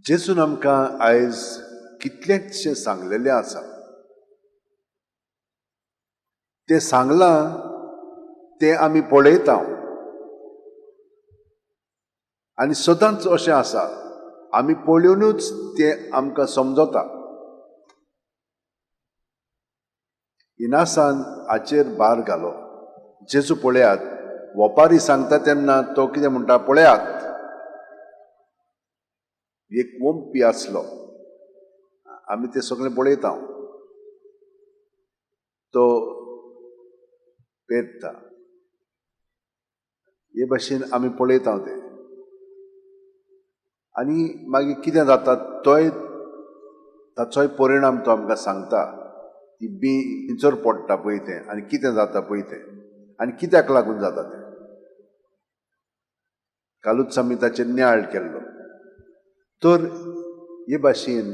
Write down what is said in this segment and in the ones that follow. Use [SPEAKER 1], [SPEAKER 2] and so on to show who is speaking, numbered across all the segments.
[SPEAKER 1] जेजून आमकां आयज कितलेशें सांगलेलें आसा. तें सांगलां तें आमी पळयता आनी सदांच अशें आसा, आमी पळोवनूच तें आमकां समजता. इनासान हाचेर भार घालो. जेजू पळयात, ओपारी सांगता तेन्ना तो कितें म्हणटा पळयात, एक वंपी आसलो. आमी तें सगळें पळयता. तो पेरता. हे भाशेन आमी पळयता तें. आनी मागीर कितें जाता तोय ताचोय परिणाम तो आमकां सांगता. ती बी हिंचर पडटा पळय तें आनी कितें जाता पळय तें आनी कित्याक लागून जाता तें. कालूच आमी ताचेर नियाळ केल्लो. तर हे भाशेन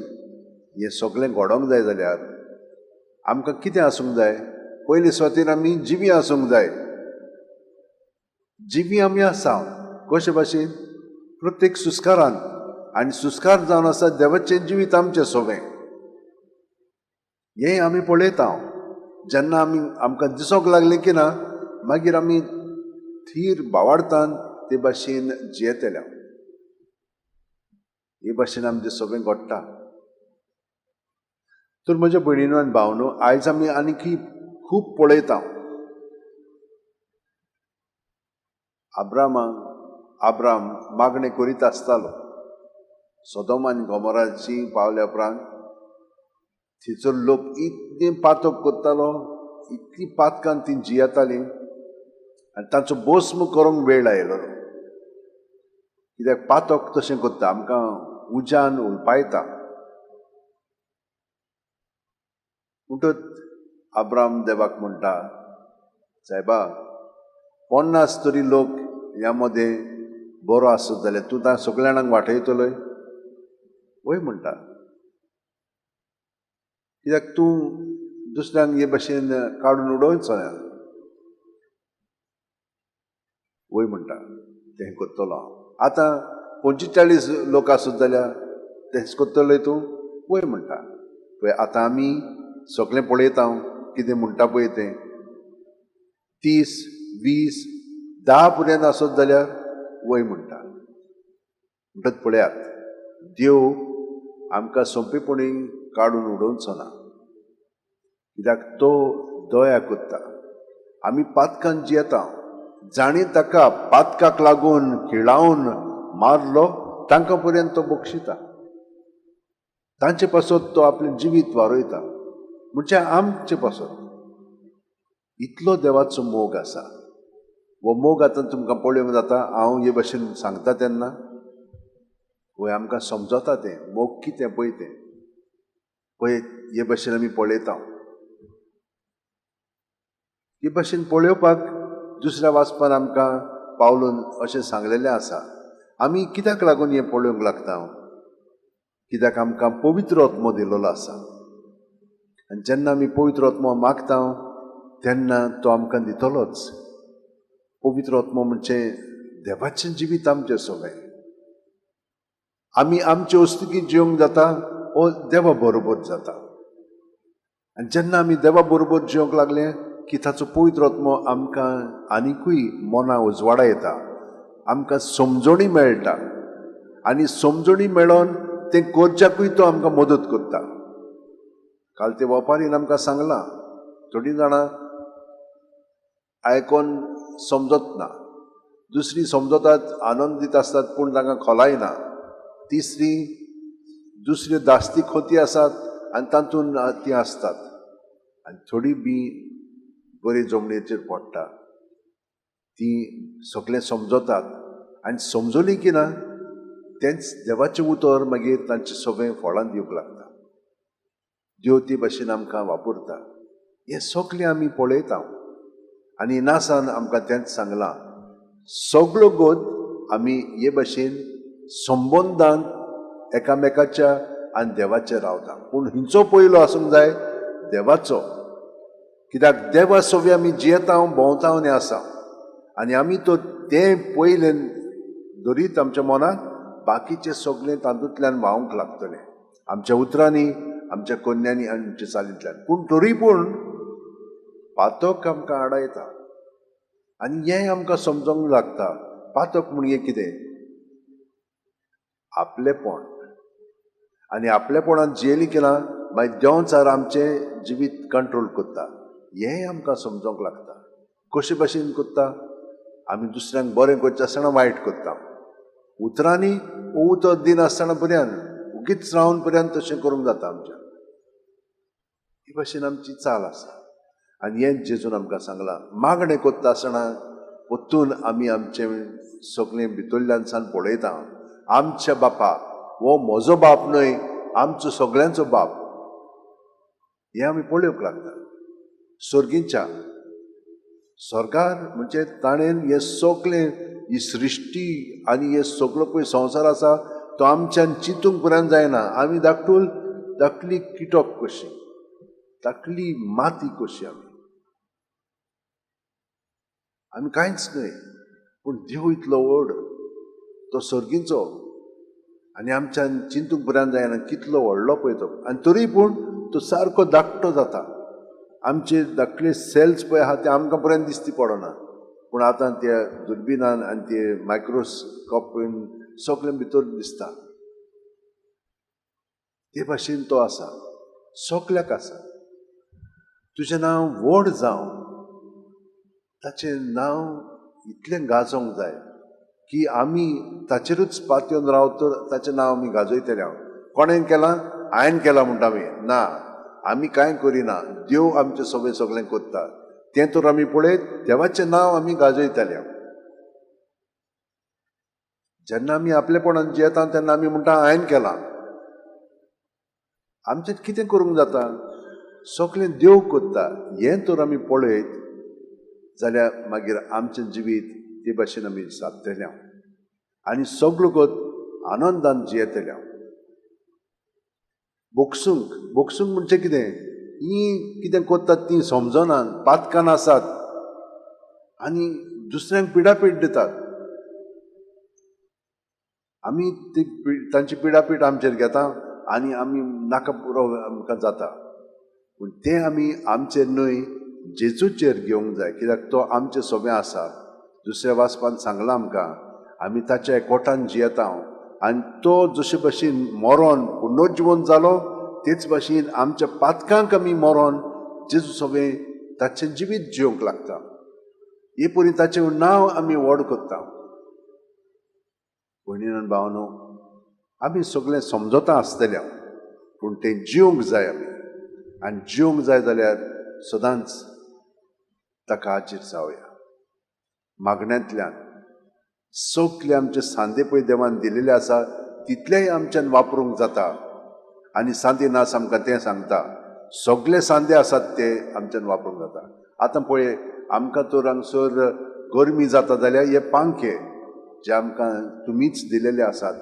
[SPEAKER 1] हें सगळें घडोंक जाय जाल्यार आमकां कितें आसूंक जाय? पयले सुवातेर आमी जिवी आसूंक जाय. जिवी आमी आसा कशे भाशेन? प्रत्येक सुस्कारान. आनी सुस्कार जावन आसा देवाचें जिवीत आमचें सगळें. हें आमी पळयता. जेन्ना आमकां दिसोंक लागलें की ना, मागीर आमी थीर भावार्थान ते भाशेन जियेतल्या. हे भाशेन आमचें सगळें घडटा. तर म्हज्या भयणीनो आनी भावनो, आयज आमी आनीक खूब पळयता. आब्राम मागणें करीत आसतालो. सोदोम आनी गोमोराची पावल्या उपरांत थंयचो लोक इतलें पातक करतालो, इतलीं पातकान तीं जियेतालीं आनी तांचो भस्म करूंक वेळ लायलो. कित्याक पातक तशें करता, आमकां उज्यान उलपायता. म्हणटच आब्राम देवाक म्हणटा, सायबा 50 तरी लोक ह्या मदें बरो आसत जाल्यार तूं तां सगळ्या जाणांक वाटयतलोय? वय म्हणटा. कित्याक तूं दुसऱ्यांक हे भाशेन काडून उडोवचो ना. वय म्हणटा, तें करतलो हांव. आतां 45 लोक आसत जाल्यार तेंच करतलोय तूं? वय म्हणटा. पळय आतां आमी सगळें पळयता कितें म्हणटा पळय तें. 30, 20, 10 पर्यंत आसत जाल्यार वय म्हणटा. म्हणटच पळयात, देव आमकां सोंपेपणी काडून उडोवचो ना. कित्याक तो दया करता. आमी पातकान जियेता. जाणी ताका पातकाक लागून खिळावन मारलो तांकां पर्यंत तो बक्षिता. तांचे पासत तो आपलें जिवीत वारोयता. म्हणजे आमचे पासत इतलो देवाचो मोग आसा. हो मोग आतां तुमकां पळोवंक जाता. हांव हे भाशेन सांगता तेन्ना वय आमकां समजता तें मोग कितें पळय तें. पळय हे भाशेन आमी पळयता. हे भाशेन पळोवपाक दुसऱ्या वाचपान आमकां पावलून अशें सांगलेलें आसा. आमी कित्याक लागून हें पळोवंक लागता? कित्याक आमकां पवित्र आत्मो दिलोलो आसा. आनी जेन्ना आमी पवित्र आत्मो मागता तेन्ना तो आमकां दितलोच. पवित्र आत्मो म्हणजे देवाचें जिवीत आमचें सगळें. आमी आमचे वस्तुकी जिवंक जाता वो देवा बरोबर जाता. आनी जेन्ना आमी देवा बरोबर जिवंक लागले की ताचो पवित्र आत्मो आमकां आनिकूय मना उजवाडा येता. आमकां समजणी मेळटा. आनी समजणी मेळोन तें करच्याकूय तो आमकां मदत करता. काल ते वेपारीन आमकां सांगलां, थोडीं जाणां आयकोन समजत ना. दुसरी समजतात, आनंदीत आसतात, पूण तांकां खोलाय ना. तिसरी दुसऱ्यो दास्ती खोती आसात आनी तातूंत तीं आसतात. आनी थोडी बी बरी जमणेचेर पडटा. तीं सगळें समजतात आनी समजली की ना तेंच देवाचें उतर मागीर तांचें सगळें फळां दिवंक लागता. देव ते भाशेन आमकां वापरता. हें सगळें आमी पळयता. आनी नासान आमकां तेंच सांगलां, सगळो गोद आमी हे भाशेन संबंदान एकामेकाच्या आनी देवाचेर रावता. पूण हिंचो पयलो आसूंक जाय देवाचो. कित्याक देवा सोबी आमी जियेता, भोंवता आनी आसा. आनी आमी तो तें पयलें धरीत आमच्या मनांत बाकीचे सगळे तातूंतल्यान व्हावंक लागतले, आमच्या उतरांनी, आमच्या कन्यांनी आनी आमच्या चालींतल्यान. पूण तरी पूण पातक आमकां आडा येता आनी हें आमकां समजोंक लागता. पातक म्हणजे कितें? आपलेपण. आनी आपलेपणान जियेली केलां मागीर देंवचार आमचें जिवीत कंट्रोल करता. हेंय आमकां समजोंक लागता. कशे भाशेन करता? आमी दुसऱ्यांक बरें करचें आसतना वायट करता. उतरांनी उतर दिन आसतना पर्यंत उगीच रावन पर्यंत तशें करूंक जाता आमच्यान. ही भाशेन आमची चाल आसा. आनी हें जेजून आमकां सांगलां. मागणें करता आसतना परतून आमी आमचें सगळें भितरल्यान सावन पळयता. आमच्या बापा, हो म्हजो बाप न्हय, आमचो सगळ्यांचो बाप. हें आमी पळोवंक लागता. सर्गीच्या स्वर्गार म्हणजे ताणें हें सगळें, ही सृश्टी आनी हे सगळो पळय संवसार आसा तो आमच्यान चिंतूंक पर्यंत जायना. आमी धाकली किटक कशी, धाकली माती कशी आमी कांयच न्हय. पूण देव इतलो व्हड, तो सर्गींचो, आनी आमच्यान चिंतूंक पर्यंत जायना कितलो व्हडलो पळय तो. आनी तरी पूण तो सारको धाकटो जाता. आमचे धाकले सेल्स पळय आहा ते आमकां पर्यंत दिसती पडना. पूण आतां त्या दुर्बिनान आनी ते मायक्रोस्कोपीन सगळें भितर दिसता. ते भाशेन तो आसा, सगळ्याक आसा. तुजें नांव व्हड जावं, ताचें नांव इतलें गाजोंक जाय की आमी ताचेरूच पातयेवन रावत तर ताचें नांव आमी गाजयतले. कोणें केलां? हांवें केलां म्हणटा आमी. ना, आमी कांय करिना. देव आमचें सगळें करता. तें तर आमी पळयत, देवाचें नांव आमी गाजयतले. जेन्ना आमी आपलेपणान जियेता तेन्ना आमी म्हणटा हांवें केलां. आमचें कितें करूंक जाता? सगळें देव करता. हें तर आमी पळयत जाल्यार मागीर आमचें जिवीत ते भाशेन आमी सादतले आनी सगळो गोत आनंदान जियेतले. बोगसूंक म्हणजे कितें? ही कितें करतात ती समजनात, पातकान आसात आनी दुसऱ्यांक पिडापीड दितात. आमी तांची पिडापीड आमचेर घेता आनी आमी नाका पुरो आमकां जाता. पूण तें आमी आमचेर न्हय, जेजूचेर घेवंक जाय. कित्याक तो आमचें सगळें आसा. दुसऱ्या वाचपान सांगलां आमकां, आमी ताच्या एकवटान जियेता आनी तो जशे भाशेन मरोन पुनर्जीवन जालो तेच भाशेन आमच्या पातकांक आमी मरोन जेजू सगळें ताचें जिवीत जिवंक लागता. हे परी ताचें नांव आमी व्हड करता. भयणीन आनी भावांनो, आमी सगळें समजता आसतले, पूण तें जिवंक जाय आमी. आनी जिवंक जाय जाल्यार सदांच ताका हाजीर जावया. मागण्यांतल्यान सगळे आमचे सांदे पळय देवान दिलेले आसा तितलेय आमच्यान वापरूंक जाता. आनी सांदे नास आमकां तें सांगता. सगळे सांदे आसात ते आमच्यान वापरूंक जाता. आतां पळय, आमकां तर हांगसर गरमी जाता जाल्यार हे पांखे जे आमकां तुमीच दिलेले आसात,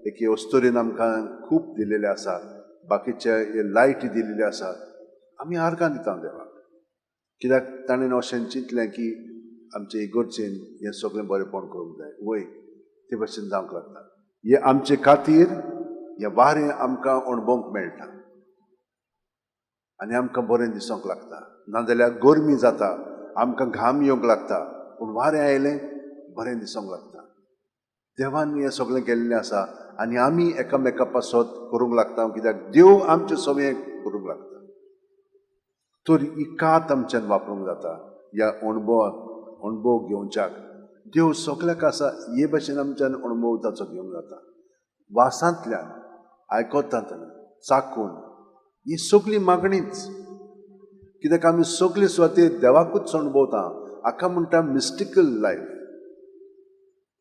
[SPEAKER 1] एके वस्तुरेन आमकां खूब दिलेले आसात, बाकीचे हे लायट दिलेले आसात, आमी आर्गां दिता देवाक. कित्याक ताणें अशें चिंतलें की आमचे इगर्जेन हें सगळें बरेंपण करूंक जाय. वय ते भाशेन जावंक लागता. हे आमचे खातीर हें वारें आमकां अणभवंक मेळटा आनी आमकां बरें दिसोंक लागता. नाजाल्यार गरमी जाता, आमकां घाम येवंक लागता, पूण वारें आयलें बरें दिसोंक लागता. देवान हें सगळें केल्लें आसा आनी आमी एकामेका पासत करूंक लागता. कित्याक देव आमचें सगळें करूंक लागता. तर ही कात आमच्यान वापरूंक जाता ह्या अणभव घेवच्याक. देव सगळ्याक आसा हे भाशेन आमच्यान अणभव ताचो घेवंक जाता. वासांतल्यान, आयकतांतल्यान, चाकून, ही सगळी मागणीच. कित्याक आमी सगळे सुवातेर देवाकूच अणभवता. हाका म्हणटा मिस्टिकल लायफ.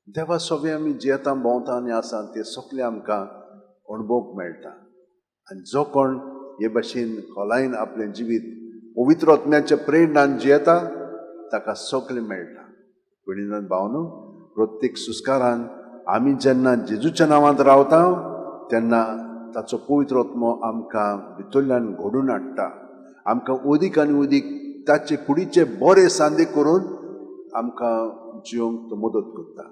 [SPEAKER 1] देवा सगळें आमी जियेता, भोंवता आनी आसा तें सगळें आमकां अणभवंक मेळटा. आनी जो कोण हे भाशेन खोलायेन आपलें जिवीत पवित्र आत्म्याच्या प्रेरणान जियेता ताका सगळें मेळटा. भयणीनो भावांनो, प्रत्येक सुस्कारान आमी जेन्ना जेजूच्या नांवांत रावता तेन्ना ताचो पवित्र आत्मो आमकां भितरल्यान घडोवन हाडटा. आमकां उदीक आनी उदीक ताचे कुडीचे बरे सांदे करून आमकां जिवंक तो मदत करता.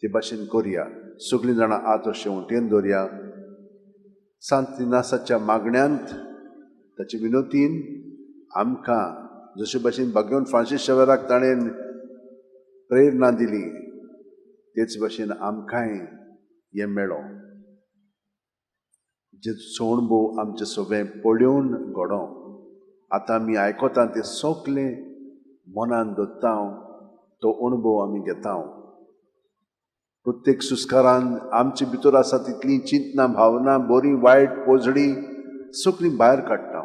[SPEAKER 1] ते भाशेन करया. सगळीं जाणां आत अशें उंटेन दवरया. सांत इनासाच्या मागण्यांत ताचे विनोतीन आमकां जशे भाशेन भगवान फ्रांसीस शेवेराक ताणें प्रेरणा दिली तेच भाशेन आमकांय हें मेळ्ळो. जेचो अणभव आमचें सगळें पळोवन घडो. आतां आमी आयकता तें सगळें मनान दवरता. तो अणभव आमी घेता. प्रत्येक सुस्कारान आमचे भितर आसा तितलीं चिंतनां भावना बरीं वायट पोजडी सगळीं भायर काडटा.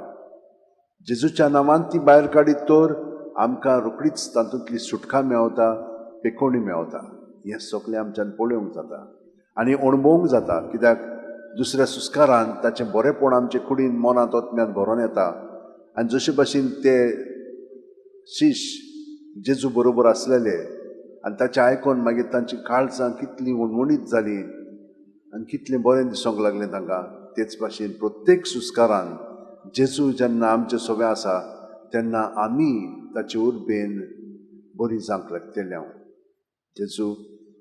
[SPEAKER 1] जेजूच्या नांवान ती भायर काडीत तर आमकां रोखडीच तातूंतली सुटका मेळटा, पेखोवणी मेळटा. हें सगळें आमच्यान पळोवंक जाता आनी अणभवूंक जाता. कित्याक दुसऱ्या सुस्कारान ताचें बरेंपण आमचे कुडीन मनांत ओतम्यांत भरोन येता. आनी जशे भाशेन ते शिश जेजू बरोबर आसलेले आनी ताचें आयकोन मागीर तांची काळजां कितलीं उणमणीत जालीं आनी कितलें बरें दिसोंक लागलें तांकां. तेच भाशेन प्रत्येक सुस्कारान जेजू जेन्ना आमचें सगळें आसा तेन्ना आमी ताचे उर्बेन बरीं जावंक लागतलीं. जेजू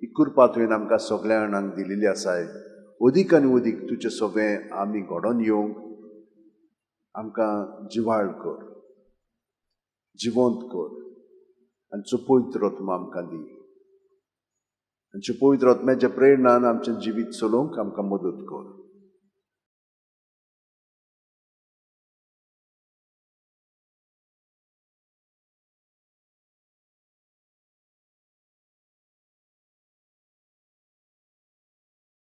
[SPEAKER 1] ही कृपा तुवें आमकां सगळ्या जाणांक दिलेली आसाय. अदीक आनी अदीक तुजें सगळें आमी घडोवन येवंक आमकां जिवाळ कर, जिवंत कर आनी तुजो पवित्र आत्मा आमकां दी. आनी पवित्र आत्म्याच्या प्रेरणान आमचें जिवीत चलोवंक आमकां मदत कर.